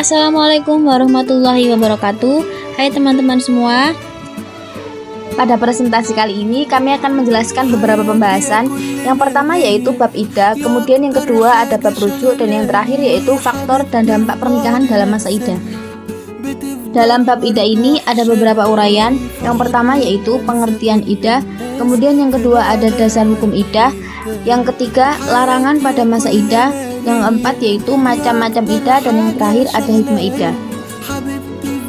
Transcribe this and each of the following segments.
Assalamualaikum warahmatullahi wabarakatuh. Hai teman-teman semua. Pada presentasi kali ini kami akan menjelaskan beberapa pembahasan. Yang pertama yaitu bab iddah, kemudian yang kedua ada bab rujuk, dan yang terakhir yaitu faktor dan dampak pernikahan dalam masa iddah. Dalam bab iddah ini ada beberapa uraian. Yang pertama yaitu pengertian iddah, kemudian yang kedua ada dasar hukum iddah, yang ketiga larangan pada masa iddah, yang keempat yaitu macam-macam iddah, dan yang terakhir ada hikmah iddah.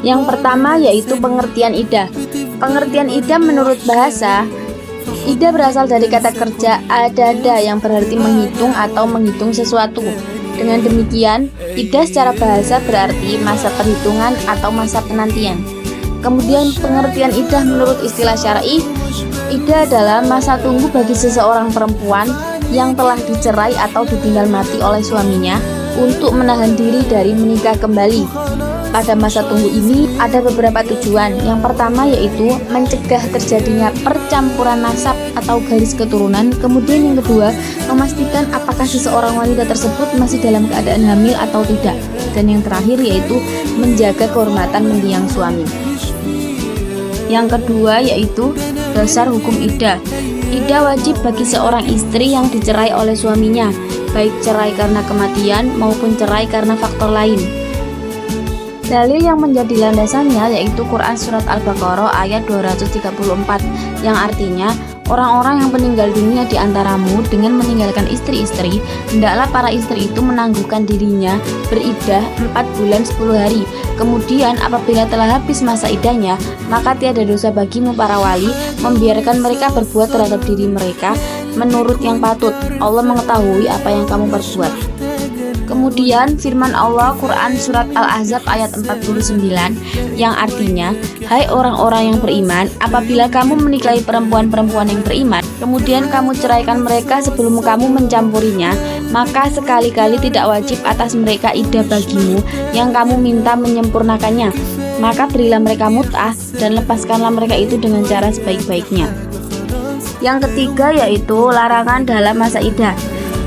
Yang pertama yaitu pengertian iddah. Pengertian iddah menurut bahasa, iddah berasal dari kata kerja adada yang berarti menghitung atau menghitung sesuatu. Dengan demikian, iddah secara bahasa berarti masa perhitungan atau masa penantian. Kemudian pengertian iddah menurut istilah syar'i, iddah adalah masa tunggu bagi seseorang perempuan yang telah dicerai atau ditinggal mati oleh suaminya untuk menahan diri dari menikah kembali. Pada masa tunggu ini ada beberapa tujuan. Yang pertama yaitu mencegah terjadinya percampuran nasab atau garis keturunan. Kemudian yang kedua, memastikan apakah seseorang wanita tersebut masih dalam keadaan hamil atau tidak. Dan yang terakhir yaitu menjaga kehormatan mendiang suami. Yang kedua yaitu dasar hukum iddah. Iddah wajib bagi seorang istri yang dicerai oleh suaminya, baik cerai karena kematian maupun cerai karena faktor lain. Dalil yang menjadi landasannya yaitu Quran Surat Al-Baqarah ayat 234, yang artinya, orang-orang yang meninggal dunia di antaramu dengan meninggalkan istri-istri, hendaklah para istri itu menangguhkan dirinya beriddah 4 bulan 10 hari. Kemudian apabila telah habis masa iddahnya, maka tiada dosa bagimu para wali membiarkan mereka berbuat terhadap diri mereka menurut yang patut. Allah mengetahui apa yang kamu perbuat. Kemudian firman Allah Quran Surat Al-Ahzab ayat 49, yang artinya, hai orang-orang yang beriman, apabila kamu menikahi perempuan-perempuan yang beriman, kemudian kamu ceraikan mereka sebelum kamu mencampurinya, maka sekali-kali tidak wajib atas mereka iddah bagimu yang kamu minta menyempurnakannya. Maka berilah mereka mut'ah dan lepaskanlah mereka itu dengan cara sebaik-baiknya. Yang ketiga yaitu larangan dalam masa iddah.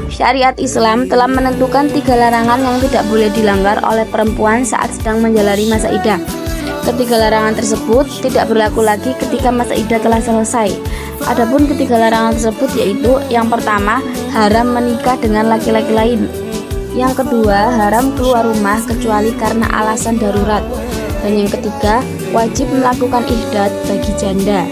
Syariat Islam telah menentukan 3 larangan yang tidak boleh dilanggar oleh perempuan saat sedang menjalani masa iddah. Ketiga larangan tersebut tidak berlaku lagi ketika masa iddah telah selesai. Adapun ketiga larangan tersebut yaitu, yang pertama, haram menikah dengan laki-laki lain. Yang kedua, haram keluar rumah kecuali karena alasan darurat. Dan yang ketiga, wajib melakukan ihdad bagi janda.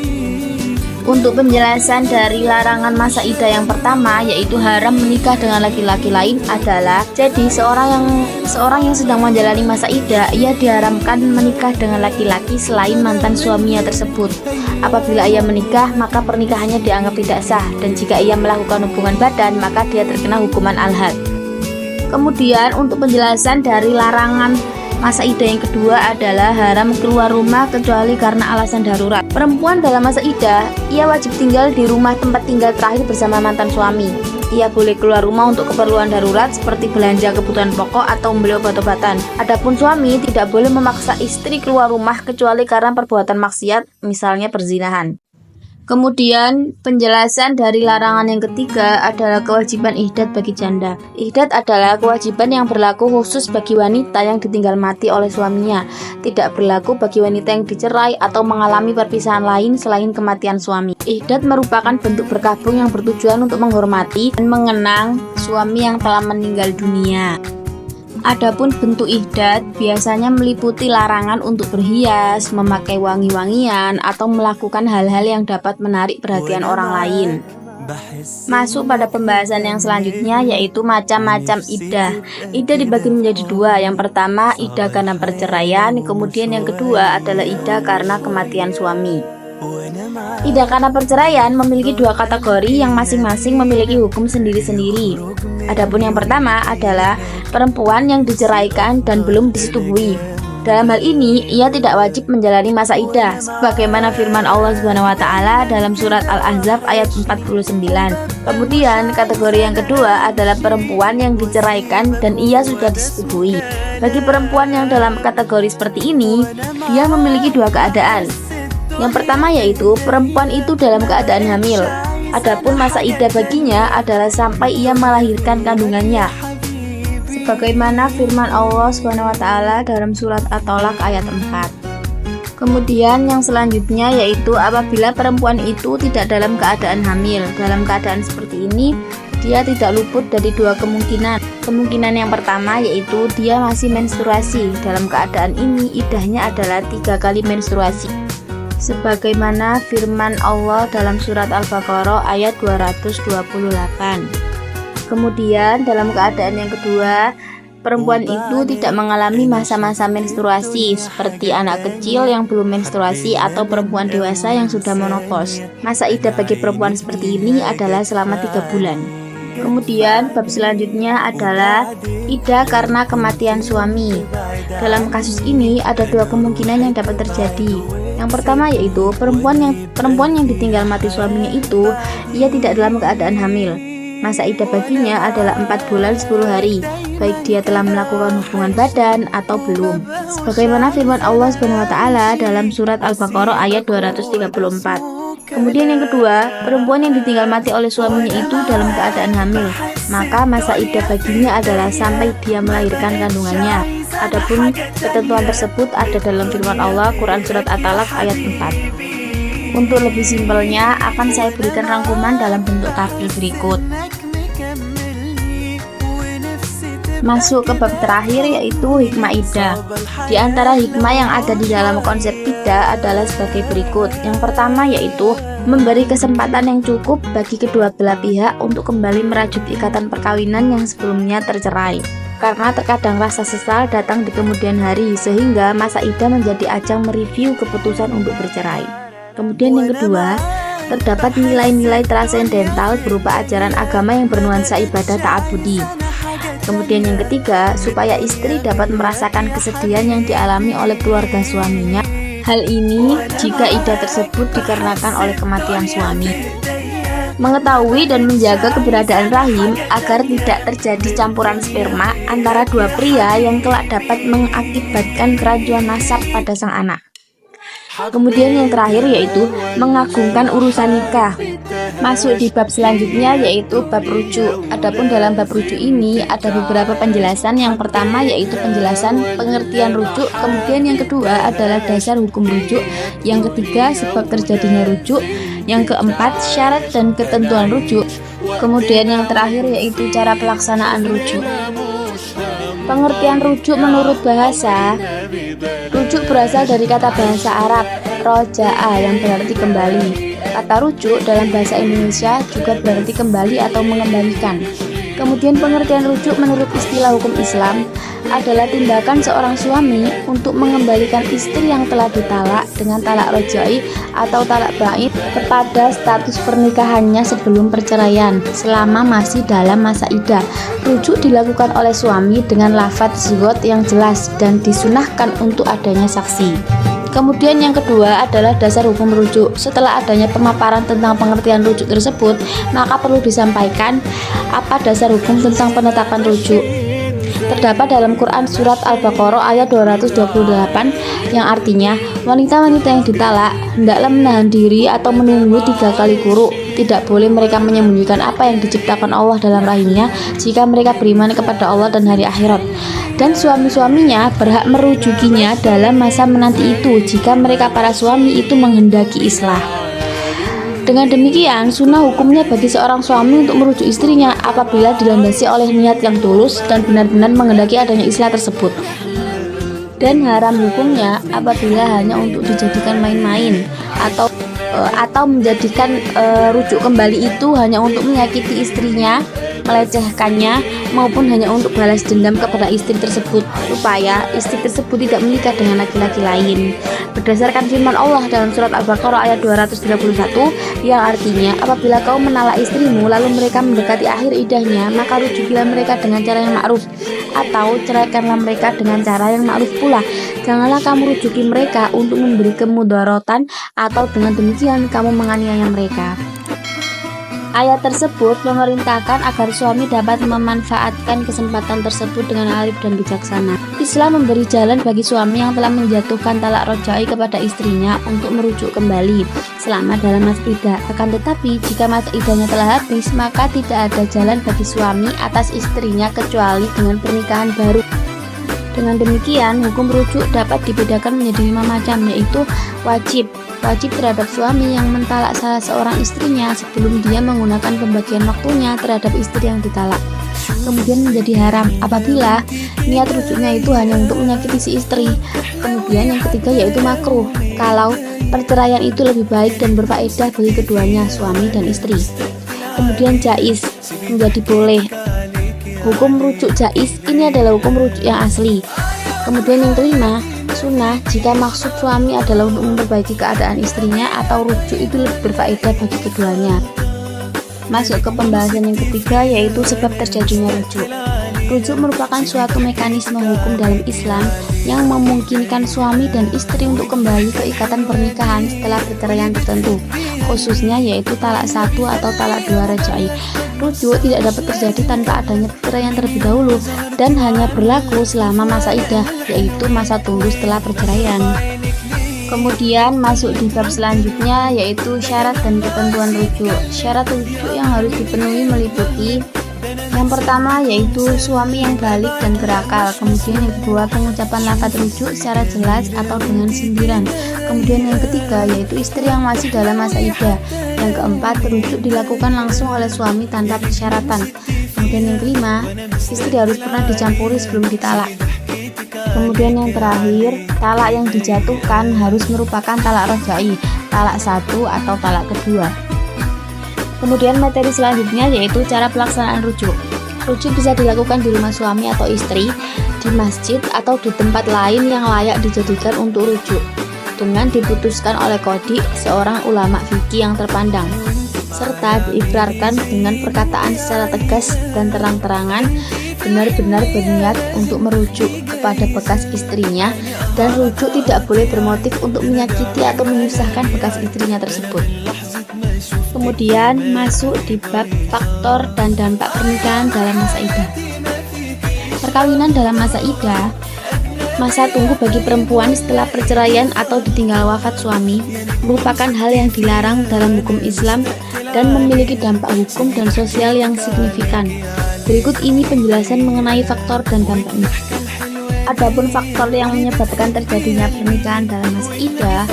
Untuk penjelasan dari larangan masa iddah yang pertama yaitu haram menikah dengan laki-laki lain adalah, jadi seorang yang sedang menjalani masa iddah, ia diharamkan menikah dengan laki-laki selain mantan suaminya tersebut. Apabila ia menikah, maka pernikahannya dianggap tidak sah, dan jika ia melakukan hubungan badan, maka dia terkena hukuman al-had. Kemudian untuk penjelasan dari larangan masa iddah yang kedua adalah haram keluar rumah kecuali karena alasan darurat. Perempuan dalam masa iddah, ia wajib tinggal di rumah tempat tinggal terakhir bersama mantan suami. Ia boleh keluar rumah untuk keperluan darurat seperti belanja kebutuhan pokok atau membeli obat-obatan. Adapun suami tidak boleh memaksa istri keluar rumah kecuali karena perbuatan maksiat, misalnya perzinahan. Kemudian penjelasan dari larangan yang ketiga adalah kewajiban ihdad bagi janda. Ihdad adalah kewajiban yang berlaku khusus bagi wanita yang ditinggal mati oleh suaminya, tidak berlaku bagi wanita yang dicerai atau mengalami perpisahan lain selain kematian suami. Ihdad merupakan bentuk berkabung yang bertujuan untuk menghormati dan mengenang suami yang telah meninggal dunia. Adapun bentuk ihdad biasanya meliputi larangan untuk berhias, memakai wangi-wangian, atau melakukan hal-hal yang dapat menarik perhatian orang lain. Masuk pada pembahasan yang selanjutnya yaitu macam-macam iddah. Iddah dibagi menjadi 2. Yang pertama iddah karena perceraian, kemudian yang kedua adalah iddah karena kematian suami. Iddah karena perceraian memiliki 2 kategori yang masing-masing memiliki hukum sendiri-sendiri. Adapun yang pertama adalah perempuan yang diceraikan dan belum disetubui. Dalam hal ini, ia tidak wajib menjalani masa iddah, sebagaimana firman Allah SWT dalam surat Al-Ahzab ayat 49. Kemudian, kategori yang kedua adalah perempuan yang diceraikan dan ia sudah disetubui. Bagi perempuan yang dalam kategori seperti ini, dia memiliki 2 keadaan. Yang pertama yaitu perempuan itu dalam keadaan hamil. Adapun masa iddah baginya adalah sampai ia melahirkan kandungannya. sebagaimana firman Allah SWT dalam surat At-Tolak ayat 4. Kemudian yang selanjutnya yaitu apabila perempuan itu tidak dalam keadaan hamil. Dalam keadaan seperti ini, dia tidak luput dari dua kemungkinan. Kemungkinan yang pertama yaitu dia masih menstruasi. Dalam keadaan ini, idahnya adalah 3 kali menstruasi. Sebagaimana firman Allah dalam surat Al-Baqarah ayat 228. Kemudian dalam keadaan yang kedua, perempuan itu tidak mengalami masa-masa menstruasi seperti anak kecil yang belum menstruasi atau perempuan dewasa yang sudah menopause. Masa idah bagi perempuan seperti ini adalah selama 3 bulan. Kemudian bab selanjutnya adalah idah karena kematian suami. Dalam kasus ini ada 2 kemungkinan yang dapat terjadi. Yang pertama yaitu perempuan yang ditinggal mati suaminya itu ia tidak dalam keadaan hamil. Masa idah baginya adalah 4 bulan 10 hari, baik dia telah melakukan hubungan badan atau belum. Sebagaimana firman Allah SWT dalam surat Al-Baqarah ayat 234. Kemudian yang kedua, perempuan yang ditinggal mati oleh suaminya itu dalam keadaan hamil, maka masa idah baginya adalah sampai dia melahirkan kandungannya. Adapun ketentuan tersebut ada dalam firman Allah Quran surat At-Talaq ayat 4. Untuk lebih simpelnya akan saya berikan rangkuman dalam bentuk tabel berikut. Masuk ke bab terakhir yaitu hikmah idah. Di antara hikmah yang ada di dalam konsep idah adalah sebagai berikut. Yang pertama yaitu memberi kesempatan yang cukup bagi kedua belah pihak untuk kembali merajut ikatan perkawinan yang sebelumnya tercerai. Karena terkadang rasa sesal datang di kemudian hari, sehingga masa idah menjadi ajang mereview keputusan untuk bercerai. Kemudian yang kedua, terdapat nilai-nilai transendental berupa ajaran agama yang bernuansa ibadah ta'abudi. Kemudian yang ketiga, supaya istri dapat merasakan kesedihan yang dialami oleh keluarga suaminya. Hal ini jika idah tersebut dikarenakan oleh kematian suami. Mengetahui dan menjaga keberadaan rahim agar tidak terjadi campuran sperma antara dua pria yang kelak dapat mengakibatkan kerancuan nasab pada sang anak. Kemudian yang terakhir yaitu mengagungkan urusan nikah. Masuk di bab selanjutnya yaitu bab rujuk. Adapun dalam bab rujuk ini ada beberapa penjelasan. Yang pertama yaitu penjelasan pengertian rujuk. Kemudian yang kedua adalah dasar hukum rujuk. Yang ketiga sebab terjadinya rujuk. Yang keempat syarat dan ketentuan rujuk. Kemudian yang terakhir yaitu cara pelaksanaan rujuk. Pengertian rujuk menurut bahasa. Rujuk berasal dari kata bahasa Arab roja'a yang berarti kembali. Kata rujuk dalam bahasa Indonesia juga berarti kembali atau mengembalikan. Kemudian pengertian rujuk menurut istilah hukum Islam adalah tindakan seorang suami untuk mengembalikan istri yang telah ditalak dengan talak roja'i atau talak ba'id kepada status pernikahannya sebelum perceraian selama masih dalam masa iddah. Rujuk dilakukan oleh suami dengan lafadz zigot yang jelas dan disunahkan untuk adanya saksi. Kemudian yang kedua adalah dasar hukum rujuk. Setelah adanya pemaparan tentang pengertian rujuk tersebut, maka perlu disampaikan apa dasar hukum tentang penetapan rujuk. Terdapat dalam Quran surat Al-Baqarah ayat 228 yang artinya wanita-wanita yang ditalak hendaklah menahan diri atau menunggu 3 kali kuruk. Tidak boleh mereka menyembunyikan apa yang diciptakan Allah dalam rahimnya jika mereka beriman kepada Allah dan hari akhirat. Dan suami-suaminya berhak merujukinya dalam masa menanti itu jika mereka para suami itu menghendaki islah. Dengan demikian, sunnah hukumnya bagi seorang suami untuk merujuk istrinya apabila dilandasi oleh niat yang tulus dan benar-benar menghendaki adanya islah tersebut. Dan haram hukumnya apabila hanya untuk dijadikan main-main atau menjadikan rujuk kembali itu hanya untuk menyakiti istrinya, melecehkannya, maupun hanya untuk balas dendam kepada istri tersebut supaya istri tersebut tidak menikah dengan laki-laki lain. Berdasarkan firman Allah dalam surat Al-Baqarah ayat 231 yang artinya apabila kau menalak istrimu lalu mereka mendekati akhir iddahnya, maka rujukilah mereka dengan cara yang ma'ruf atau ceraikanlah mereka dengan cara yang ma'ruf pula. Janganlah kamu rujuki mereka untuk memberi kemudaratan atau dengan demikian kamu menganiaya mereka. Ayat tersebut memerintahkan agar suami dapat memanfaatkan kesempatan tersebut dengan arif dan bijaksana. Islam memberi jalan bagi suami yang telah menjatuhkan talak rojai kepada istrinya untuk merujuk kembali selama dalam masa iddah. Akan tetapi, jika masa iddahnya telah habis, maka tidak ada jalan bagi suami atas istrinya kecuali dengan pernikahan baru. Dengan demikian, hukum rujuk dapat dibedakan menjadi 5 macam, yaitu wajib terhadap suami yang mentalak salah seorang istrinya sebelum dia menggunakan pembagian waktunya terhadap istri yang ditalak. Kemudian menjadi haram apabila niat rujuknya itu hanya untuk menyakiti si istri. Kemudian yang ketiga yaitu makruh, kalau perceraian itu lebih baik dan berfaedah bagi keduanya, suami dan istri. Kemudian jaiz, menjadi boleh. Hukum rujuk jaiz ini adalah hukum rujuk yang asli. Kemudian yang kelima, sunnah, jika maksud suami adalah untuk memperbaiki keadaan istrinya atau rujuk itu lebih berfaedah bagi keduanya. Masuk ke pembahasan yang ketiga, yaitu sebab terjadinya rujuk. Rujuk merupakan suatu mekanisme hukum dalam Islam yang memungkinkan suami dan istri untuk kembali ke ikatan pernikahan setelah perceraian tertentu, khususnya yaitu talak 1 atau talak 2 rajai. Rujuk tidak dapat terjadi tanpa adanya perceraian terlebih dahulu dan hanya berlaku selama masa iddah, yaitu masa tunggu setelah perceraian. Kemudian masuk di bab selanjutnya, yaitu syarat dan ketentuan rujuk. Syarat rujuk yang harus dipenuhi meliputi: yang pertama yaitu suami yang balik dan berakal. Kemudian yang kedua, pengucapan lafaz rujuk secara jelas atau dengan sindiran. Kemudian yang ketiga yaitu istri yang masih dalam masa iddah. Yang keempat, rujuk dilakukan langsung oleh suami tanpa persyaratan. Kemudian yang kelima, istri harus pernah dicampuri sebelum ditalak. Kemudian yang terakhir, talak yang dijatuhkan harus merupakan talak rojai, talak 1 atau talak kedua. Kemudian materi selanjutnya yaitu cara pelaksanaan rujuk. Rujuk bisa dilakukan di rumah suami atau istri, di masjid atau di tempat lain yang layak dijadikan untuk rujuk, dengan diputuskan oleh qadhi, seorang ulama fikih yang terpandang, serta diikrarkan dengan perkataan secara tegas dan terang-terangan benar-benar berniat untuk merujuk kepada bekas istrinya, dan rujuk tidak boleh bermotif untuk menyakiti atau menyusahkan bekas istrinya tersebut. Kemudian masuk di bab faktor dan dampak pernikahan dalam masa iddah. Perkawinan dalam masa iddah, masa tunggu bagi perempuan setelah perceraian atau ditinggal wafat suami, merupakan hal yang dilarang dalam hukum Islam dan memiliki dampak hukum dan sosial yang signifikan. Berikut ini penjelasan mengenai faktor dan dampaknya. Adapun faktor yang menyebabkan terjadinya pernikahan dalam masa iddah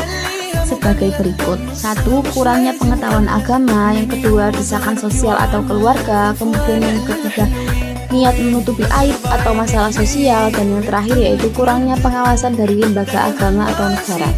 sebagai berikut: 1. Kurangnya pengetahuan agama. Yang kedua, desakan sosial atau keluarga. Kemudian yang ketiga, niat menutupi aib atau masalah sosial. Dan yang terakhir yaitu kurangnya pengawasan dari lembaga agama atau negara.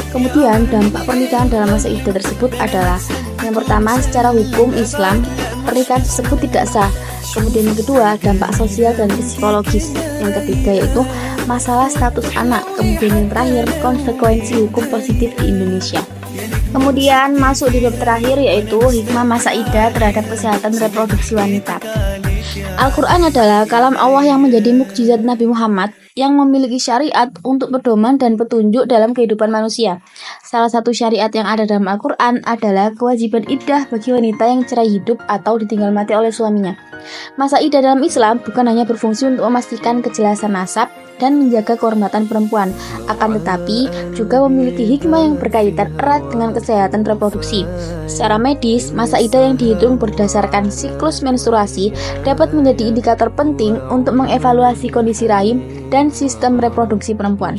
Kemudian dampak pernikahan dalam masa iddah tersebut adalah: yang pertama, secara hukum Islam pernikahan tersebut tidak sah. Kemudian yang kedua, dampak sosial dan psikologis. Yang ketiga yaitu masalah status anak. Kemudian yang terakhir, konsekuensi hukum positif di Indonesia. Kemudian masuk di bab terakhir, yaitu hikmah masa iddah terhadap kesehatan reproduksi wanita. Al-Quran adalah kalam Allah yang menjadi mukjizat Nabi Muhammad yang memiliki syariat untuk pedoman dan petunjuk dalam kehidupan manusia. Salah satu syariat yang ada dalam Al-Quran adalah kewajiban iddah bagi wanita yang cerai hidup atau ditinggal mati oleh suaminya. Masa iddah dalam Islam bukan hanya berfungsi untuk memastikan kejelasan nasab dan menjaga kehormatan perempuan, akan tetapi juga memiliki hikmah yang berkaitan erat dengan kesehatan reproduksi. Secara medis, masa iddah yang dihitung berdasarkan siklus menstruasi dapat menjadi indikator penting untuk mengevaluasi kondisi rahim dan sistem reproduksi perempuan.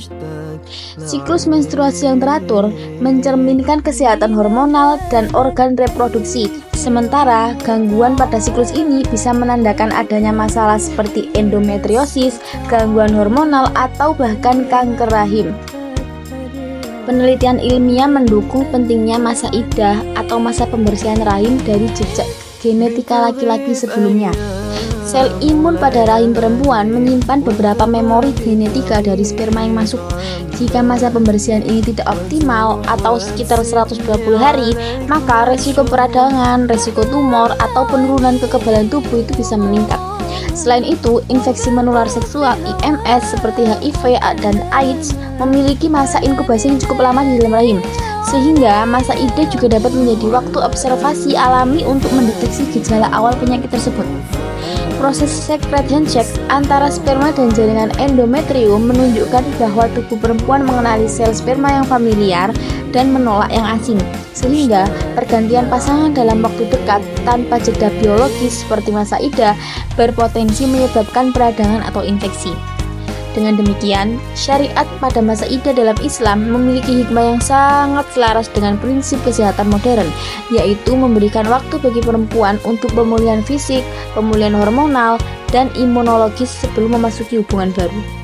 Siklus menstruasi yang teratur mencerminkan kesehatan hormonal dan organ reproduksi. Sementara gangguan pada siklus ini bisa menandakan adanya masalah seperti endometriosis, gangguan hormonal, atau bahkan kanker rahim. Penelitian ilmiah mendukung pentingnya masa iddah atau masa pembersihan rahim dari jejak genetika laki-laki sebelumnya. Sel imun pada rahim perempuan menyimpan beberapa memori genetika dari sperma yang masuk. Jika masa pembersihan ini tidak optimal atau sekitar 120 hari, maka resiko peradangan, resiko tumor, atau penurunan kekebalan tubuh itu bisa meningkat. Selain itu, infeksi menular seksual IMS seperti HIV dan AIDS memiliki masa inkubasi yang cukup lama di dalam rahim. Sehingga masa idah juga dapat menjadi waktu observasi alami untuk mendeteksi gejala awal penyakit tersebut. Proses secret handshake antara sperma dan jaringan endometrium menunjukkan bahwa tubuh perempuan mengenali sel sperma yang familiar dan menolak yang asing, sehingga pergantian pasangan dalam waktu dekat tanpa jeda biologis seperti masa idah berpotensi menyebabkan peradangan atau infeksi. Dengan demikian, syariat pada masa idah dalam Islam memiliki hikmah yang sangat selaras dengan prinsip kesehatan modern, yaitu memberikan waktu bagi perempuan untuk pemulihan fisik, pemulihan hormonal, dan imunologis sebelum memasuki hubungan baru.